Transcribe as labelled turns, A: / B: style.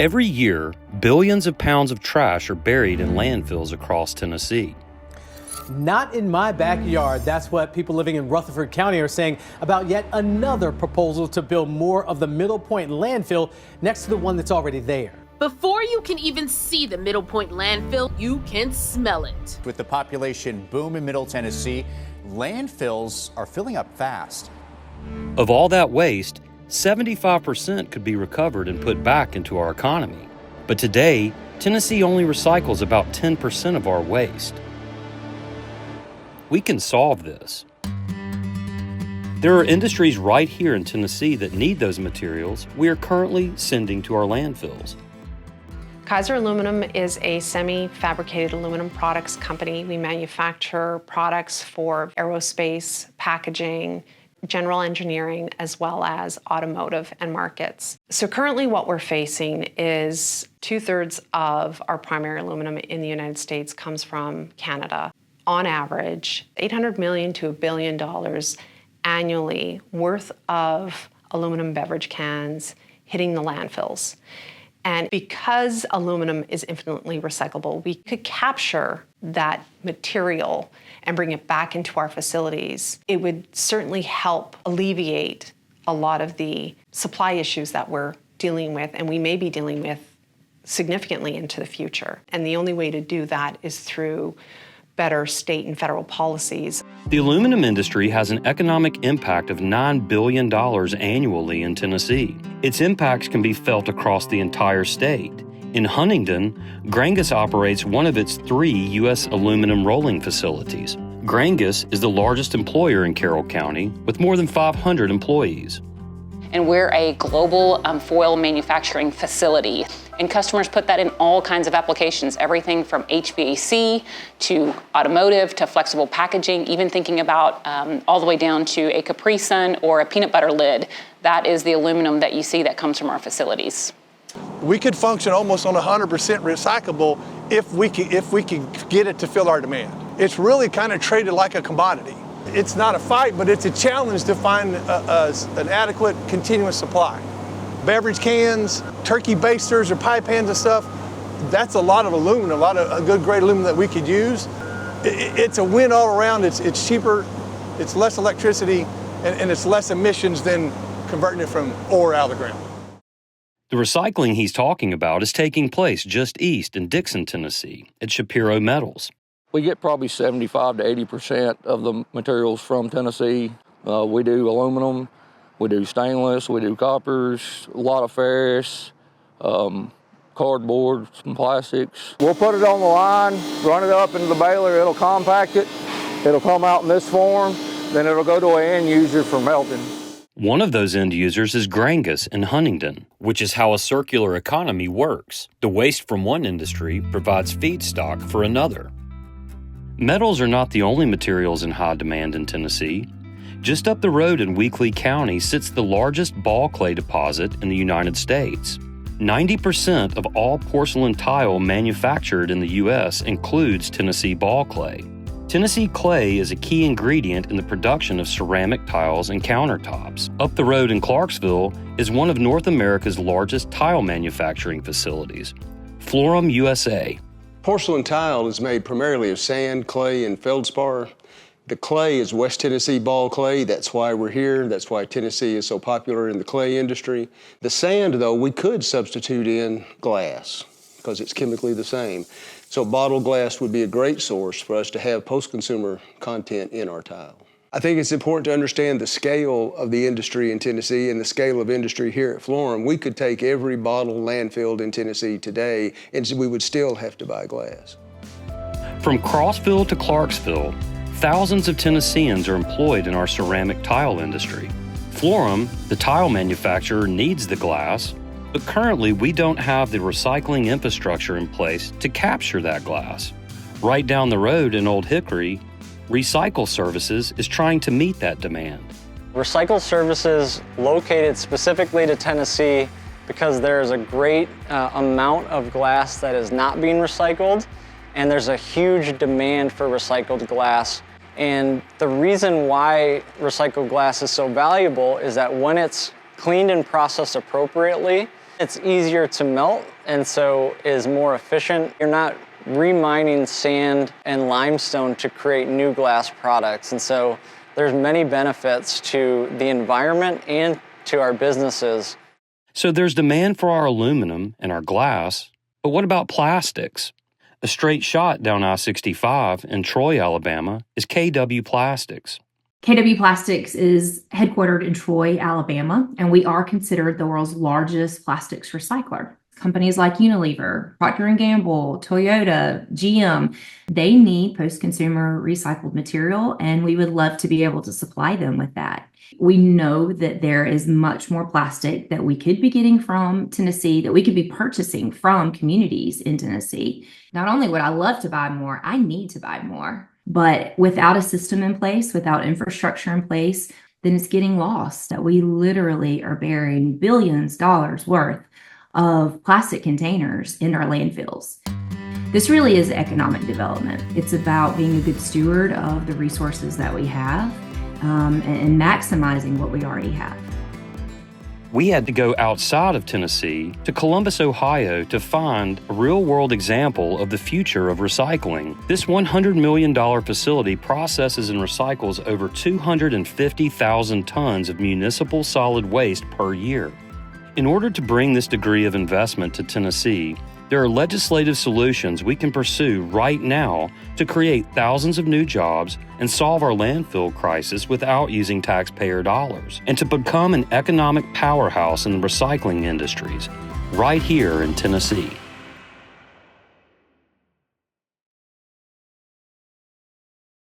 A: Every year, billions of pounds of trash are buried in landfills across Tennessee.
B: Not in my backyard. That's what people living in Rutherford County are saying about yet another proposal to build more of the Middle Point landfill next to the one that's already there.
C: Before you can even see the Middle Point landfill, you can smell it.
D: With the population boom in Middle Tennessee, landfills are filling up fast.
A: Of all that waste, 75% could be recovered and put back into our economy. But today, Tennessee only recycles about 10% of our waste. We can solve this. There are industries right here in Tennessee that need those materials we are currently sending to our landfills.
E: Kaiser Aluminum is a semi-fabricated aluminum products company. We manufacture products for aerospace, packaging, general engineering, as well as automotive and markets. So currently what we're facing is 2/3 of our primary aluminum in the United States comes from Canada. On average, $800 million to $1 billion annually worth of aluminum beverage cans hitting the landfills. And because aluminum is infinitely recyclable, we could capture that material and bring it back into our facilities. It would certainly help alleviate a lot of the supply issues that we're dealing with, and we may be dealing with significantly into the future. And the only way to do that is through better state and federal policies.
A: The aluminum industry has an economic impact of $9 billion annually in Tennessee. Its impacts can be felt across the entire state. In Huntingdon, Grangus operates one of its 3 U.S. aluminum rolling facilities. Grangus is the largest employer in Carroll County with more than 500 employees.
F: And we're a global foil manufacturing facility. And customers put that in all kinds of applications, everything from HVAC to automotive to flexible packaging, even thinking about all the way down to a Capri Sun or a peanut butter lid. That is the aluminum that you see that comes from our facilities.
G: We could function almost on 100% recyclable if we could get it to fill our demand. It's really kind of traded like a commodity. It's not a fight, but it's a challenge to find an adequate continuous supply. Beverage cans, turkey basters or pie pans and stuff, that's a lot of aluminum, a lot of a good grade aluminum that we could use. It's a win all around. It's cheaper, it's less electricity, and it's less emissions than converting it from ore out of the ground.
A: The recycling he's talking about is taking place just east in Dixon, Tennessee, at Shapiro Metals.
H: We get probably 75 to 80% of the materials from Tennessee. We do aluminum, we do stainless, we do coppers, a lot of ferrous, cardboard, some plastics. We'll put it on the line, run it up into the baler, it'll compact it, it'll come out in this form, then it'll go to an end user for melting.
A: One of those end users is Grangus in Huntingdon, which is how a circular economy works. The waste from one industry provides feedstock for another. Metals are not the only materials in high demand in Tennessee. Just up the road in Weakley County sits the largest ball clay deposit in the United States. 90% of all porcelain tile manufactured in the U.S. includes Tennessee ball clay. Tennessee clay is a key ingredient in the production of ceramic tiles and countertops. Up the road in Clarksville is one of North America's largest tile manufacturing facilities, Florum USA.
I: Porcelain tile is made primarily of sand, clay, and feldspar. The clay is West Tennessee ball clay. That's why we're here. That's why Tennessee is so popular in the clay industry. The sand, though, we could substitute in glass because it's chemically the same. So bottled glass would be a great source for us to have post-consumer content in our tile. I think it's important to understand the scale of the industry in Tennessee and the scale of industry here at Florum. We could take every bottle landfilled in Tennessee today and we would still have to buy glass.
A: From Crossville to Clarksville, thousands of Tennesseans are employed in our ceramic tile industry. Florum, the tile manufacturer, needs the glass, but currently we don't have the recycling infrastructure in place to capture that glass. Right down the road in Old Hickory, Recycle Services is trying to meet that demand.
J: Recycle Services located specifically to Tennessee because there is a great amount of glass that is not being recycled, and there's a huge demand for recycled glass. And the reason why recycled glass is so valuable is that when it's cleaned and processed appropriately, It's easier to melt and so is more efficient. You're not remining sand and limestone to create new glass products. And so there's many benefits to the environment and to our businesses.
A: So there's demand for our aluminum and our glass, but what about plastics? A straight shot down I-65 in Troy, Alabama is KW Plastics.
K: KW Plastics is headquartered in Troy, Alabama, and we are considered the world's largest plastics recycler. Companies like Unilever, Procter & Gamble, Toyota, GM, they need post-consumer recycled material, and we would love to be able to supply them with that. We know that there is much more plastic that we could be getting from Tennessee, that we could be purchasing from communities in Tennessee. Not only would I love to buy more, I need to buy more. But without a system in place, without infrastructure in place, then it's getting lost. That we literally are burying billions of dollars worth of plastic containers in our landfills. This really is economic development. It's about being a good steward of the resources that we have and maximizing what we already have.
A: We had to go outside of Tennessee to Columbus, Ohio to find a real-world example of the future of recycling. This $100 million facility processes and recycles over 250,000 tons of municipal solid waste per year. In order to bring this degree of investment to Tennessee, there are legislative solutions we can pursue right now to create thousands of new jobs and solve our landfill crisis without using taxpayer dollars, and to become an economic powerhouse in the recycling industries right here in Tennessee.